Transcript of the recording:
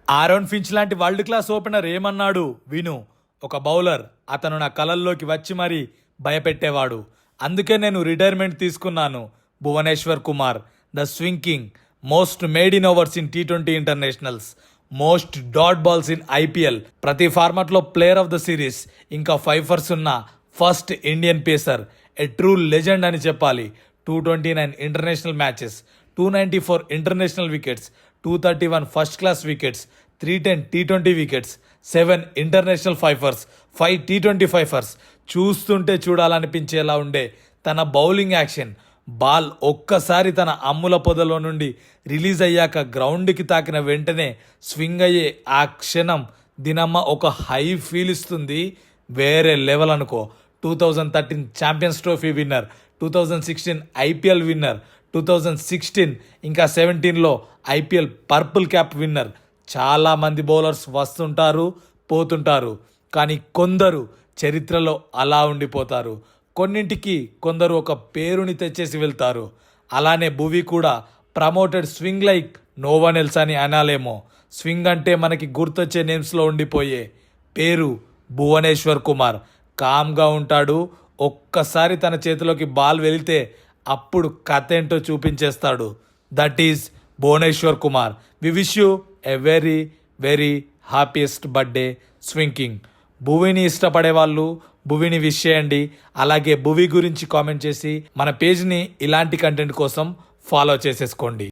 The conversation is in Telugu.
ఆరోన్ ఫించ్ లాంటి వరల్డ్ క్లాస్ ఓపెనర్ ఏమన్నాడు విను. ఒక బౌలర్ అతను నా కలల్లోకి వచ్చి మరీ భయపెట్టేవాడు. అందుకే నేను రిటైర్మెంట్ తీసుకున్నాను. Bhuvneshwar Kumar, the swing king, most made in overs in T20 internationals, most dot balls in IPL, ప్రతి ఫార్మాట్లో ప్లేయర్ ఆఫ్ ద సిరీస్, ఇంకా ఫైఫర్స్ ఉన్న first Indian pacer, a true legend అని చెప్పాలి. 229 international matches, 294 international wickets, 231 first class wickets, 310 T20 wickets, 7 international fifers, 5 T20 fifers. చూస్తుంటే చూడాలనిపించేలా ఉండే తన బౌలింగ్ యాక్షన్, బాల్ ఒక్కసారి తన అమ్ముల పొదలో నుండి రిలీజ్ అయ్యాక గ్రౌండ్కి తాకిన వెంటనే స్వింగ్ అయ్యే ఆ క్షణం దినమ్మ ఒక హై ఫీల్ ఇస్తుంది. వేరే లెవెల్ అనుకో. 2013 champions trophy winner, 2016 IPL winner, 2016 ఇంకా 17లో IPL పర్పుల్ క్యాప్ విన్నర్. చాలామంది బౌలర్స్ వస్తుంటారు, పోతుంటారు, కానీ కొందరు చరిత్రలో అలా ఉండిపోతారు. కొన్నింటికి కొందరు ఒక పేరుని తెచ్చేసి వెళ్తారు. అలానే భువి కూడా promoted swing like no one else అని అనాలేమో. స్వింగ్ అంటే మనకి గుర్తొచ్చే నేమ్స్లో ఉండిపోయే పేరు భువనేశ్వర్ కుమార్. కామ్గా ఉంటాడు. ఒక్కసారి తన చేతిలోకి బాల్ వెళితే అప్పుడు కథ ఏంటో చూపించేస్తాడు. That is Bhuvneshwar Kumar. We wish you a very very happiest birthday swing king. భువిని ఇష్టపడే వాళ్ళు భువిని విష్ చేయండి. అలాగే భువి గురించి కామెంట్ చేసి మన పేజ్ని ఇలాంటి కంటెంట్ కోసం ఫాలో చేసేసుకోండి.